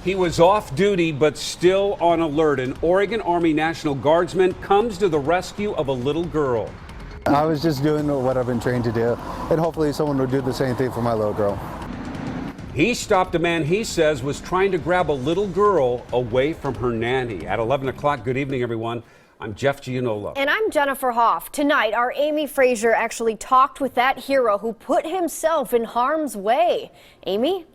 He was off duty but still on alert. An Oregon Army National Guardsman comes to the rescue of a little girl. I was just doing what I've been trained to do, and hopefully someone would do the same thing for my little girl. He stopped a man he says was trying to grab a little girl away from her nanny. At 11 o'clock, good evening, everyone. I'm Jeff Gianola. And I'm Jennifer Hoff. Tonight, our Amy Frazier actually talked with that hero who put himself in harm's way. Amy?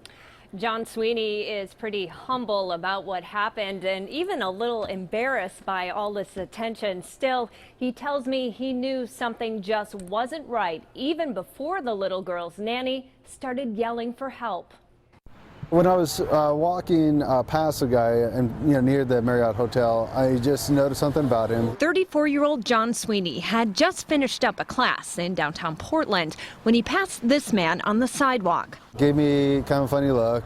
John Sweeney is pretty humble about what happened and even a little embarrassed by all this attention. Still, he tells me he knew something just wasn't right even before the little girl's nanny started yelling for help. When I was walking past the guy and near the Marriott Hotel, I just noticed something about him. 34-year-old John Sweeney had just finished up a class in downtown Portland when he passed this man on the sidewalk. Gave me kind of a funny look,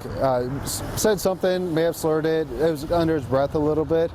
said something, may have slurred it. It was under his breath a little bit.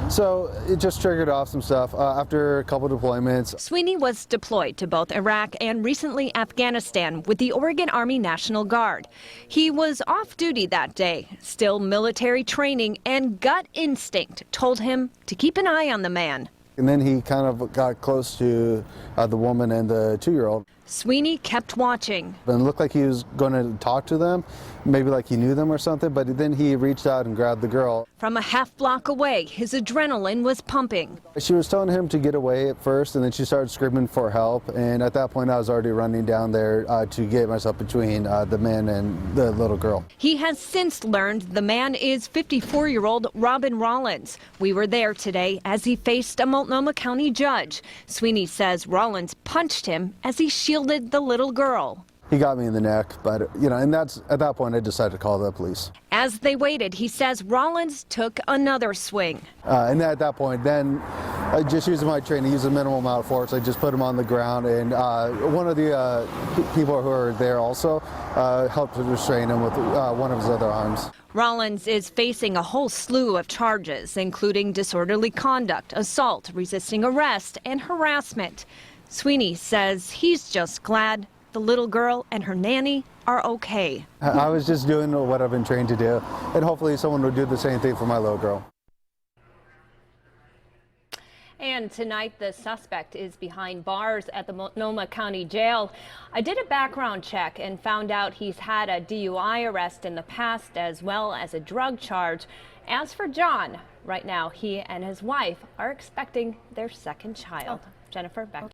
So it just triggered off some stuff after a couple deployments. Sweeney was deployed to both Iraq and recently Afghanistan with the Oregon Army National Guard. He was off duty that day. Still, military training and gut instinct told him to keep an eye on the man. And then he kind of got close to the woman and the 2-year-old. Sweeney kept watching. And it looked like he was going to talk to them, maybe like he knew them or something, but then he reached out and grabbed the girl. From a half block away, his adrenaline was pumping. She was telling him to get away at first, and then she started screaming for help. And at that point, I was already running down there to get myself between the man and the little girl. He has since learned the man is 54-year-old Robin Rollins. We were there today as he faced a Multnomah County judge. Sweeney says Rollins punched him as he shielded the little girl. He got me in the neck, but and that's at that point I decided to call the police. As they waited, he says Rollins took another swing. And at that point, then just using my training, use a minimal amount of force, I just put him on the ground, and one of the people who were there also helped to restrain him with one of his other arms. Rollins is facing a whole slew of charges, including disorderly conduct, assault, resisting arrest, and harassment. Sweeney says he's just glad the little girl and her nanny are okay. I was just doing what I've been trained to do, and hopefully someone would do the same thing for my little girl. And tonight, the suspect is behind bars at the Multnomah County Jail. I did a background check and found out he's had a DUI arrest in the past as well as a drug charge. As for John, right now he and his wife are expecting their second child. Jennifer, back to you.